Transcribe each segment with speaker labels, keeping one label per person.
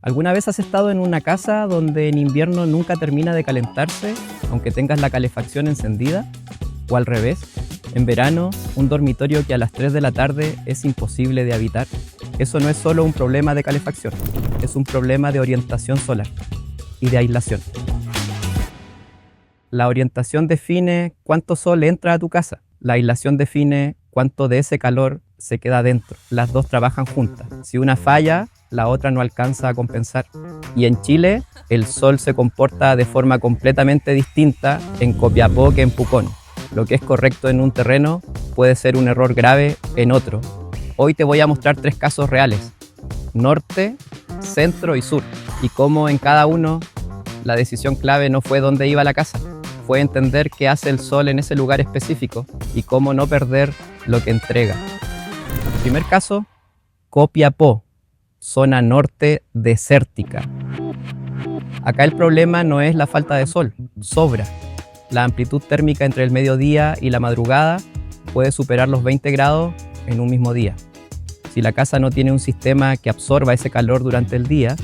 Speaker 1: ¿Alguna vez has estado en una casa donde en invierno nunca termina de calentarse, aunque tengas la calefacción encendida? ¿O al revés, en verano, un dormitorio que a las 3 de la tarde es imposible de habitar? Eso no es solo un problema de calefacción, es un problema de orientación solar y de aislación. La orientación define cuánto sol entra a tu casa. La aislación define cuánto de ese calor se queda dentro. Las dos trabajan juntas. Si una falla, la otra no alcanza a compensar. Y en Chile, el sol se comporta de forma completamente distinta en Copiapó que en Pucón. Lo que es correcto en un terreno puede ser un error grave en otro. Hoy te voy a mostrar 3 casos reales: norte, centro y sur. Y cómo en cada uno la decisión clave no fue dónde iba la casa, fue entender qué hace el sol en ese lugar específico y cómo no perder lo que entrega. Primer caso, Copiapó, zona norte desértica. Acá el problema no es la falta de sol, sobra. La amplitud térmica entre el mediodía y la madrugada puede superar los 20 grados en un mismo día. Si la casa no tiene un sistema que absorba ese calor durante el día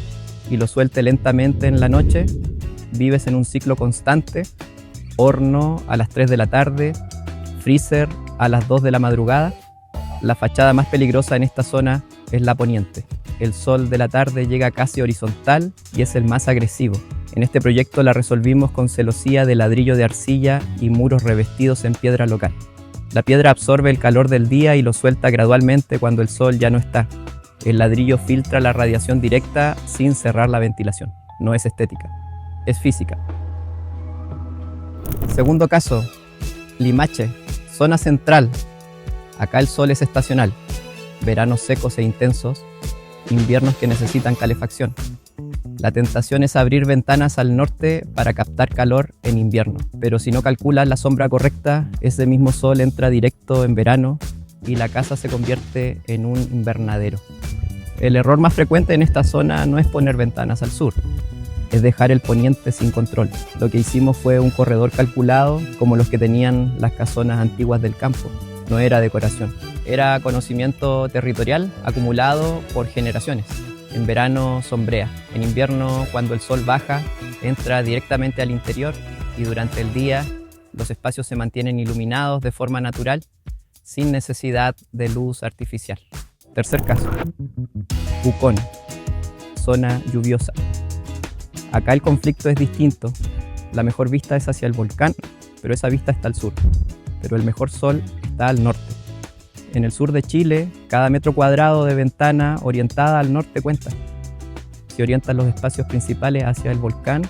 Speaker 1: y lo suelte lentamente en la noche, vives en un ciclo constante: horno a las 3 de la tarde, freezer a las 2 de la madrugada. La fachada más peligrosa en esta zona es la poniente. El sol de la tarde llega casi horizontal y es el más agresivo. En este proyecto la resolvimos con celosía de ladrillo de arcilla y muros revestidos en piedra local. La piedra absorbe el calor del día y lo suelta gradualmente cuando el sol ya no está. El ladrillo filtra la radiación directa sin cerrar la ventilación. No es estética, es física. Segundo caso, Limache, zona central. Acá el sol es estacional, veranos secos e intensos, inviernos que necesitan calefacción. La tentación es abrir ventanas al norte para captar calor en invierno, pero si no calculas la sombra correcta, ese mismo sol entra directo en verano y la casa se convierte en un invernadero. El error más frecuente en esta zona no es poner ventanas al sur, es dejar el poniente sin control. Lo que hicimos fue un corredor calculado como los que tenían las casonas antiguas del campo. No era decoración, era conocimiento territorial acumulado por generaciones. En verano sombrea, en invierno cuando el sol baja entra directamente al interior y durante el día los espacios se mantienen iluminados de forma natural sin necesidad de luz artificial. Tercer caso, Pucón, zona lluviosa. Acá el conflicto es distinto. La mejor vista es hacia el volcán, pero esa vista está al sur. Pero el mejor sol está al norte. En el sur de Chile, cada metro cuadrado de ventana orientada al norte cuenta. Si orientas los espacios principales hacia el volcán,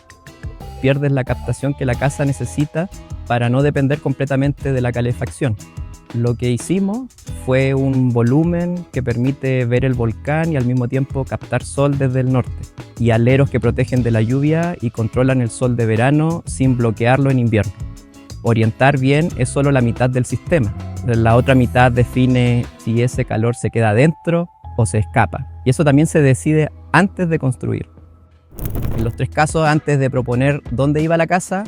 Speaker 1: pierdes la captación que la casa necesita para no depender completamente de la calefacción. Lo que hicimos fue un volumen que permite ver el volcán y al mismo tiempo captar sol desde el norte, y aleros que protegen de la lluvia y controlan el sol de verano sin bloquearlo en invierno. Orientar bien es solo la mitad del sistema. La otra mitad define si ese calor se queda dentro o se escapa. Y eso también se decide antes de construir. En los 3 casos, antes de proponer dónde iba la casa,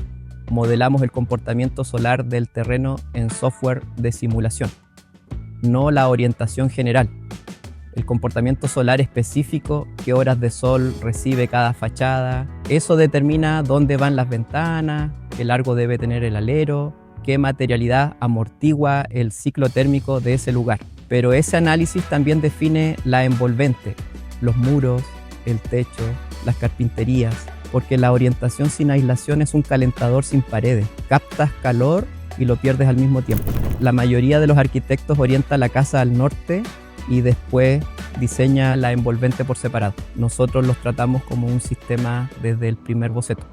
Speaker 1: modelamos el comportamiento solar del terreno en software de simulación, no la orientación general. El comportamiento solar específico, qué horas de sol recibe cada fachada, eso determina dónde van las ventanas, qué largo debe tener el alero, qué materialidad amortigua el ciclo térmico de ese lugar. Pero ese análisis también define la envolvente, los muros, el techo, las carpinterías, porque la orientación sin aislación es un calentador sin paredes. Captas calor y lo pierdes al mismo tiempo. La mayoría de los arquitectos orienta la casa al norte y después diseña la envolvente por separado. Nosotros los tratamos como un sistema desde el primer boceto.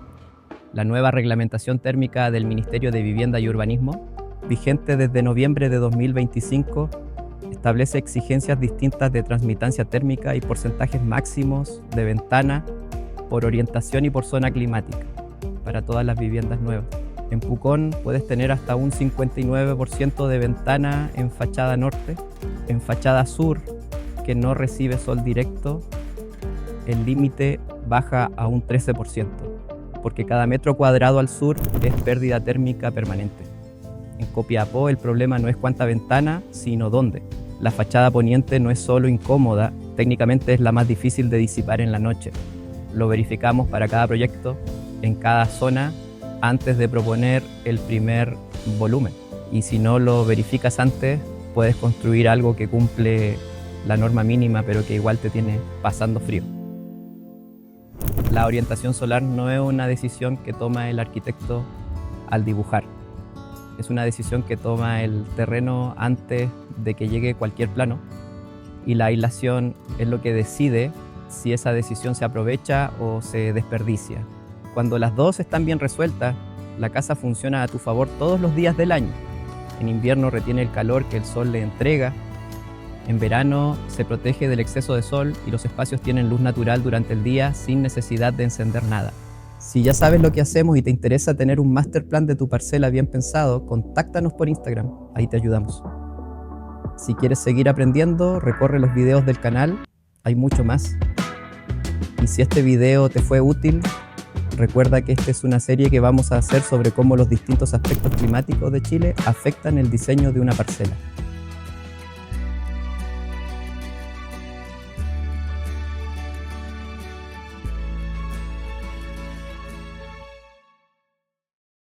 Speaker 1: La nueva reglamentación térmica del Ministerio de Vivienda y Urbanismo, vigente desde noviembre de 2025, establece exigencias distintas de transmitancia térmica y porcentajes máximos de ventana por orientación y por zona climática para todas las viviendas nuevas. En Pucón puedes tener hasta un 59% de ventana en fachada norte. En fachada sur, que no recibe sol directo, el límite baja a un 13%, porque cada metro cuadrado al sur es pérdida térmica permanente. En Copiapó el problema no es cuánta ventana, sino dónde. La fachada poniente no es solo incómoda, técnicamente es la más difícil de disipar en la noche. lo verificamos para cada proyecto, en cada zona, antes de proponer el primer volumen. Y si no lo verificas antes, puedes construir algo que cumple la norma mínima, pero que igual te tiene pasando frío. La orientación solar no es una decisión que toma el arquitecto al dibujar. Es una decisión que toma el terreno antes de que llegue cualquier plano, y la aislación es lo que decide si esa decisión se aprovecha o se desperdicia. Cuando las dos están bien resueltas, la casa funciona a tu favor todos los días del año. En invierno retiene el calor que el sol le entrega. En verano se protege del exceso de sol y los espacios tienen luz natural durante el día sin necesidad de encender nada. Si ya sabes lo que hacemos y te interesa tener un master plan de tu parcela bien pensado, contáctanos por Instagram, ahí te ayudamos. Si quieres seguir aprendiendo, recorre los videos del canal, hay mucho más. Y si este video te fue útil, recuerda que esta es una serie que vamos a hacer sobre cómo los distintos aspectos climáticos de Chile afectan el diseño de una parcela.